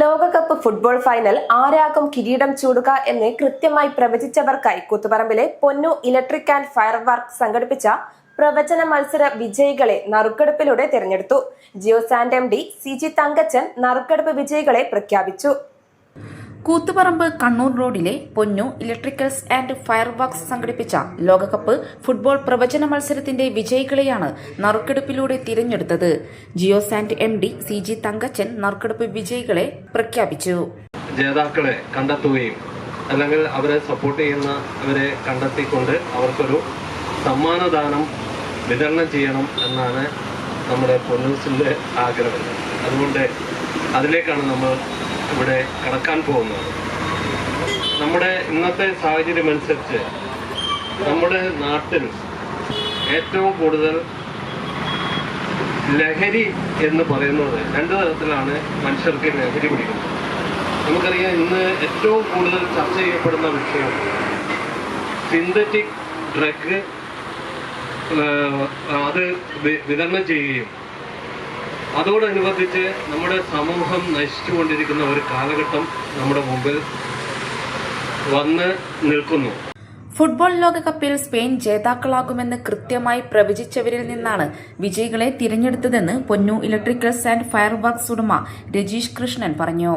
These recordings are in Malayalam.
ലോകകപ്പ് ഫുട്ബോൾ ഫൈനൽ ആരാകും കിരീടം ചൂടുക എന്ന് കൃത്യമായി പ്രവചിച്ചവർക്കായി കൂത്തുപറമ്പിലെ പൊന്നു ഇലക്ട്രിക് ആൻഡ് ഫയർ വർക്ക് സംഘടിപ്പിച്ച പ്രവചന മത്സര വിജയികളെ നറുക്കെടുപ്പിലൂടെ തിരഞ്ഞെടുത്തു. ജിയോസാന്റ് MD CG തങ്കച്ചൻ നറുക്കെടുപ്പ് വിജയികളെ പ്രഖ്യാപിച്ചു. കൂത്തുപറമ്പ് കണ്ണൂർ റോഡിലെ പൊന്നു ഇലക്ട്രിക്കൽസ് ആൻഡ് ഫയർ വർക്ക്സ് സംഘടിപ്പിച്ച ലോകകപ്പ് ഫുട്ബോൾ പ്രവചന മത്സരത്തിന്റെ വിജയികളെയാണ് നറുക്കെടുപ്പിലൂടെ തിരഞ്ഞെടുത്തത്. ജിയോസാന്റ് MD CG തങ്കച്ചൻ നറുക്കെടുപ്പ് വിജയികളെ പ്രഖ്യാപിച്ചു. ജേതാക്കളെ കണ്ടെത്തുകയും അല്ലെങ്കിൽ അവരെ സപ്പോർട്ട് ചെയ്യുന്നവരെ കണ്ടെത്തിക്കൊണ്ട് അവർക്കൊരു സമ്മാനദാനം വിതരണം ചെയ്യണം എന്നാണ് നമ്മുടെ പൊന്നൂസിന്റെ ആഗ്രഹം. അതുകൊണ്ട് അതിലേക്കാണ് നമ്മൾ ഇവിടെ കടക്കാൻ പോകുന്നത്. നമ്മുടെ ഇന്നത്തെ സാഹചര്യം അനുസരിച്ച് നമ്മുടെ നാട്ടിൽ ഏറ്റവും കൂടുതൽ ലഹരി എന്ന് പറയുന്നത് രണ്ട് തരത്തിലാണ് മനുഷ്യർക്ക് ലഹരി പിടിക്കുന്നത്. നമുക്കറിയാം, ഇന്ന് ഏറ്റവും കൂടുതൽ ചർച്ച ചെയ്യപ്പെടുന്ന വിഷയം സിന്തറ്റിക് ഡ്രഗ് അത് വിതരണം ചെയ്യുകയും അതോടനുബന്ധിച്ച് നമ്മുടെ സമൂഹം നശിച്ചുകൊണ്ടിരിക്കുന്ന ഒരു കാലഘട്ടം നമ്മുടെ മുമ്പിൽ വന്ന് നിൽക്കുന്നു. ഫുട്ബോൾ ലോകകപ്പിൽ സ്പെയിൻ ജേതാക്കളാകുമെന്ന് കൃത്യമായി പ്രവചിച്ചവരിൽ നിന്നാണ് വിജയികളെ തിരഞ്ഞെടുത്തതെന്ന് പൊന്നു ഇലക്ട്രിക്കൽസ് ആൻഡ് ഫയർ വർക്ക്സ് ഉടമ രജീഷ് കൃഷ്ണൻ പറഞ്ഞു.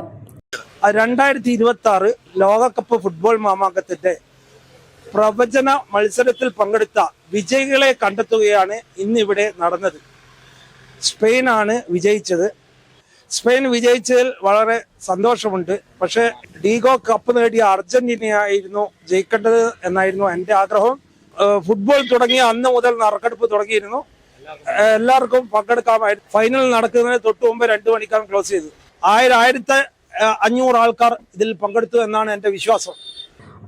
2026 ലോകകപ്പ് ഫുട്ബോൾ മാമാങ്കത്തിന്റെ പ്രവചന മത്സരത്തിൽ പങ്കെടുത്ത വിജയികളെ കണ്ടെത്തുകയാണ് ഇന്നിവിടെ നടന്നത്. സ്പെയിനാണ് വിജയിച്ചത്. സ്പെയിൻ വിജയിച്ചതിൽ വളരെ സന്തോഷമുണ്ട്. പക്ഷേ ഡീഗോ കപ്പ് നേടിയ അർജന്റീനയായിരുന്നു ജയിക്കേണ്ടത് എന്നായിരുന്നു എൻ്റെ ആഗ്രഹം. ഫുട്ബോൾ തുടങ്ങിയ അന്ന് മുതൽ നറുക്കെടുപ്പ് തുടങ്ങിയിരുന്നു. എല്ലാവർക്കും പങ്കെടുക്കാമായിരുന്നു. ഫൈനൽ നടക്കുന്നതിന് തൊട്ട് മുമ്പ് 2 മണിക്കാണ് ക്ലോസ് ചെയ്തത്. 1500 ആൾക്കാർ ഇതിൽ പങ്കെടുത്തു എന്നാണ് എൻ്റെ വിശ്വാസം.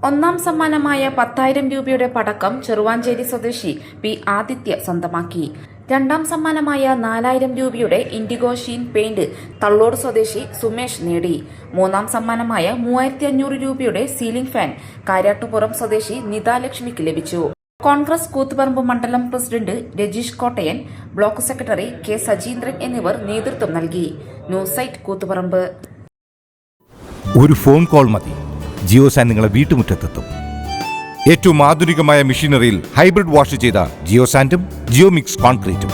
ഒന്നാം സമ്മാനമായ 10,000 രൂപയുടെ പടക്കം ചെറുവാഞ്ചേരി സ്വദേശി P. ആദിത്യ സ്വന്തമാക്കി. രണ്ടാം സമ്മാനമായ 4,000 രൂപയുടെ ഇൻഡിഗോ ഷീൻ പെയിന്റ് തള്ളോട് സ്വദേശി സുമേഷ് നേടി. മൂന്നാം സമ്മാനമായ 3,500 രൂപയുടെ സീലിംഗ് ഫാൻ കാരാട്ടുപുറം സ്വദേശി നിതാലക്ഷ്മിക്ക് ലഭിച്ചു. കോൺഗ്രസ് കൂത്തുപറമ്പ് മണ്ഡലം president Rajeesh Kottayan, block secretary K. Sajeendran എന്നിവർ നേതൃത്വം നൽകി. News site Koothuparamba. ഒരു ഫോൺ കോൾ മതി, ജിയോസാന്റ് നിങ്ങളെ വീട്ടുമുറ്റത്തെത്തും. ഏറ്റവും ആധുനികമായ മെഷീനറിയിൽ ഹൈബ്രിഡ് വാഷ് ചെയ്ത ജിയോസാന്റും ജിയോമിക്സ് കോൺക്രീറ്റും.